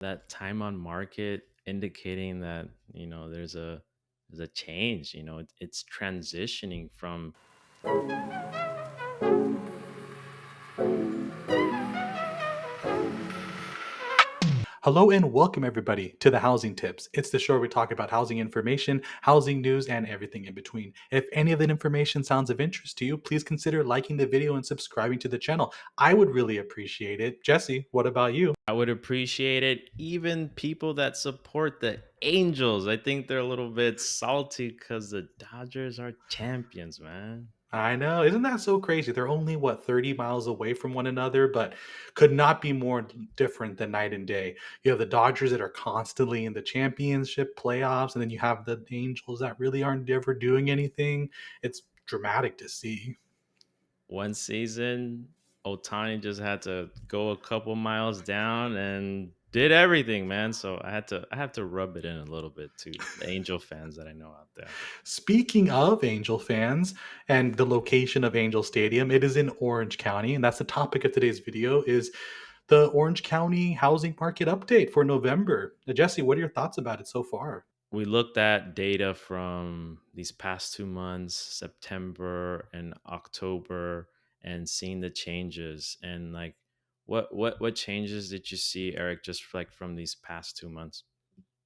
that time on market indicating that there's a change. It's transitioning from. Hello and welcome everybody to the Housing Tips. It's the show where we talk about housing information, housing news, and everything in between. If any of that information sounds of interest to you, please consider liking the video and subscribing to the channel. I would really appreciate it. Jesse, what about you? I would appreciate it. Even people that support the Angels, I think they're a little bit salty because the Dodgers are champions, man. I know, isn't that so crazy? They're only, what, 30 miles away from one another, but could not be more different than night and day. You have the Dodgers that are constantly in the championship playoffs, and then you have the Angels that really aren't ever doing anything. It's dramatic to see. One season, Otani just had to go a couple miles down and did everything, man. So I have to rub it in a little bit to the Angel fans that I know out there. Speaking of Angel fans and the location of Angel Stadium, it is in Orange County, and that's the topic of today's video is the Orange County housing market update for November. Jesse, what are your thoughts about it so far? We looked at data from these past 2 months, September and October, and seeing the changes. And like, what changes did you see, Eric, just like from these past 2 months?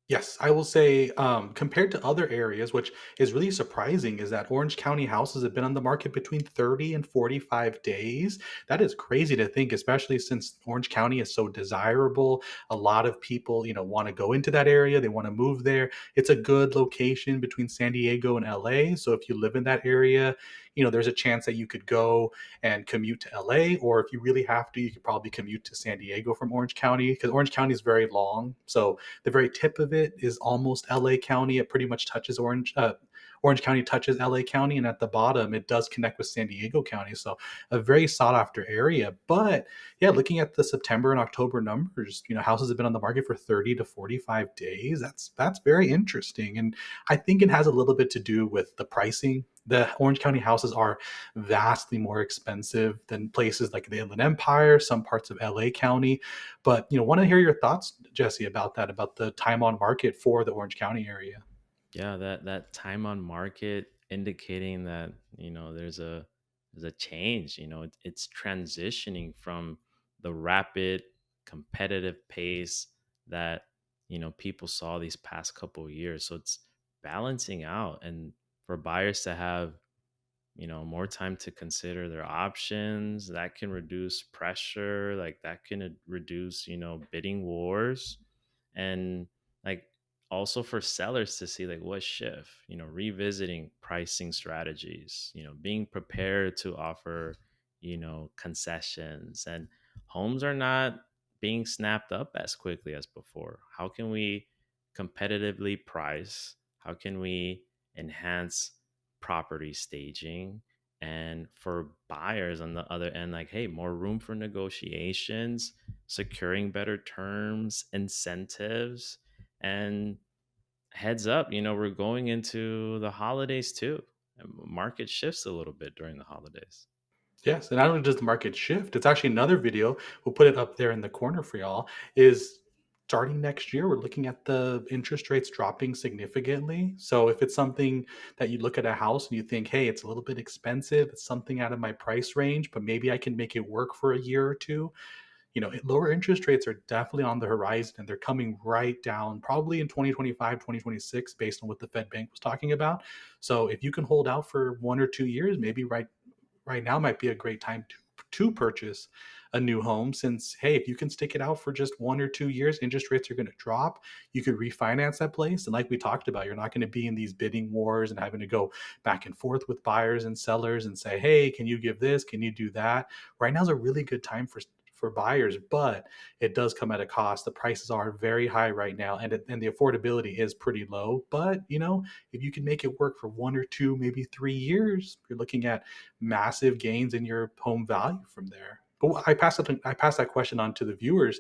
Yes, I will say, compared to other areas, which is really surprising, is that Orange County houses have been on the market between 30 and 45 days. That is crazy to think, especially since Orange County is so desirable. A lot of people, want to go into that area. They want to move there. It's a good location between San Diego and LA. So if you live in that area, there's a chance that you could go and commute to LA, or if you really have to, you could probably commute to San Diego from Orange County because Orange County is very long. So the very tip of it is almost LA County. It pretty much touches Orange County touches LA County, and at the bottom it does connect with San Diego County. So a very sought after area. But yeah, looking at the September and October numbers, houses have been on the market for 30 to 45 days. That's very interesting, and I think it has a little bit to do with the pricing. The Orange County houses are vastly more expensive than places like the Inland Empire, some parts of LA County. But want to hear your thoughts, Jesse, about that, about the time on market for the Orange County area. Yeah, that time on market indicating that there's a change. It's transitioning from the rapid competitive pace that people saw these past couple of years. So it's balancing out, and for buyers to have more time to consider their options, that can reduce pressure, like that can reduce bidding wars. And like, also for sellers to see like what shift, revisiting pricing strategies, being prepared to offer concessions. And homes are not being snapped up as quickly as before. How can we competitively price? How can we enhance property staging? And for buyers on the other end, like, hey, more room for negotiations, securing better terms, incentives. And heads up, we're going into the holidays too. And market shifts a little bit during the holidays. Yes, and not only does the market shift, it's actually another video. We'll put it up there in the corner for y'all. Is starting next year, we're looking at the interest rates dropping significantly. So if it's something that you look at a house and you think, hey, it's a little bit expensive, it's something out of my price range, but maybe I can make it work for a year or two. Lower interest rates are definitely on the horizon, and they're coming right down probably in 2025, 2026, based on what the Fed Bank was talking about. So if you can hold out for 1 or 2 years, maybe right now might be a great time to purchase a new home, since hey, if you can stick it out for just 1 or 2 years, interest rates are going to drop. You could refinance that place, and like we talked about, you're not going to be in these bidding wars and having to go back and forth with buyers and sellers and say, hey, can you give this, can you do that? Right now is a really good time for buyers, but it does come at a cost. The prices are very high right now, and the affordability is pretty low. But if you can make it work for 1 or 2, maybe 3 years, you're looking at massive gains in your home value from there. But I pass that question on to the viewers.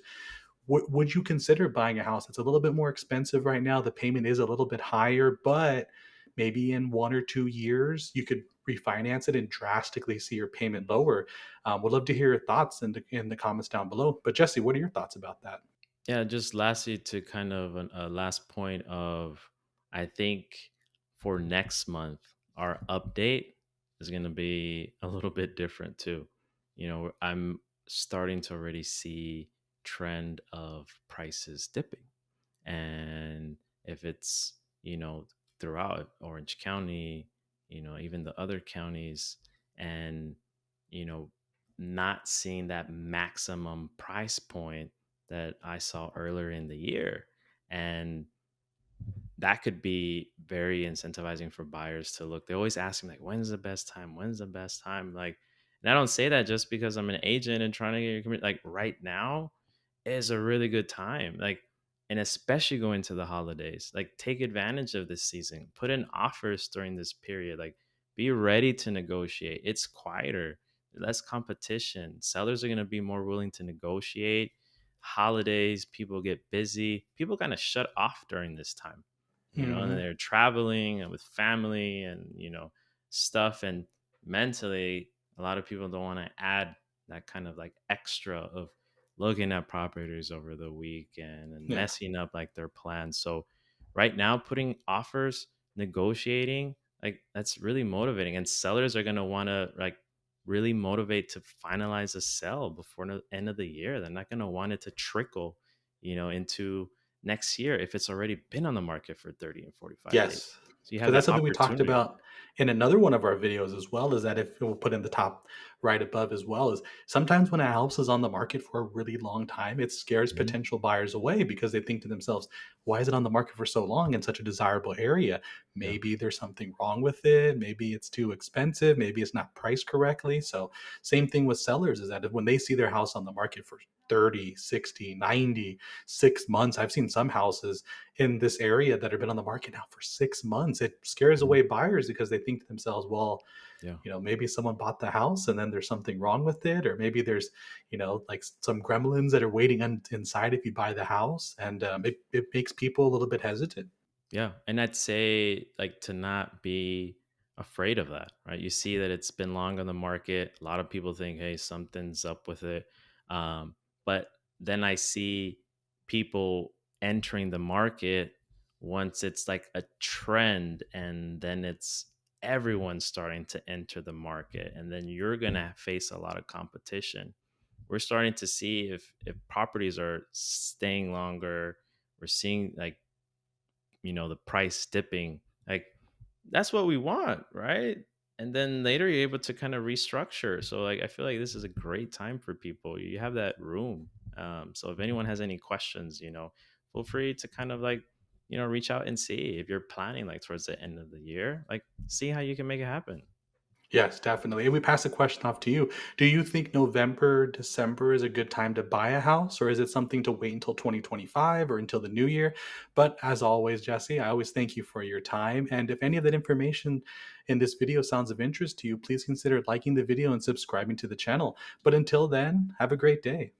Would you consider buying a house that's a little bit more expensive right now? The payment is a little bit higher, but maybe in 1 or 2 years you could refinance it and drastically see your payment lower. Would love to hear your thoughts in the comments down below. But Jesse, what are your thoughts about that? Yeah, just lastly, to kind of a last point of, I think for next month, our update is going to be a little bit different too. I'm starting to already see trend of prices dipping. And if it's, throughout Orange County, even the other counties, and, you know, not seeing that maximum price point that I saw earlier in the year. And that could be very incentivizing for buyers to look. They always ask me like, when's the best time? When's the best time? Like, and I don't say that just because I'm an agent and trying to get your community. Like right now is a really good time. Like, and especially going to the holidays, like take advantage of this season, put in offers during this period, like be ready to negotiate. It's quieter, less competition. Sellers are going to be more willing to negotiate. Holidays, people get busy. People kind of shut off during this time, and then Mhm. they're traveling and with family and, stuff. And mentally, a lot of people don't want to add that kind of like extra of looking at properties over the weekend and Yeah. messing up like their plans. So, right now, putting offers, negotiating, like that's really motivating. And sellers are going to want to like really motivate to finalize a sell before the end of the year. They're not going to want it to trickle, into next year if it's already been on the market for 30 and 45 days. Yes, So you have because that's that something we talked opportunity. about in another one of our videos as well, is that if we'll put in the top right above as well, is sometimes when a house is on the market for a really long time, it scares Mhm. potential buyers away because they think to themselves, why is it on the market for so long in such a desirable area? Yeah. Maybe there's something wrong with it. Maybe it's too expensive. Maybe it's not priced correctly. So same thing with sellers, is that when they see their house on the market for 30, 60, 96 months, I've seen some houses in this area that have been on the market now for 6 months. It scares Mhm. away buyers because they think to themselves, well, Yeah. maybe someone bought the house and then there's something wrong with it, or maybe there's, like some gremlins that are waiting inside if you buy the house, and it makes people a little bit hesitant. Yeah, and I'd say like to not be afraid of that, right? You see that it's been long on the market. A lot of people think, "Hey, something's up with it," but then I see people entering the market once it's like a trend, and then it's everyone starting to enter the market, and then you're gonna face a lot of competition. We're starting to see if properties are staying longer. We're seeing like, the price dipping, like that's what we want, right? And then later you're able to kind of restructure. So like I feel like this is a great time for people. You have that room. So if anyone has any questions, feel free to kind of like, reach out and see if you're planning like towards the end of the year, like see how you can make it happen. Yes, definitely. And we pass the question off to you. Do you think November, December is a good time to buy a house, or is it something to wait until 2025 or until the new year? But as always, Jesse, I always thank you for your time. And if any of that information in this video sounds of interest to you, please consider liking the video and subscribing to the channel. But until then, have a great day.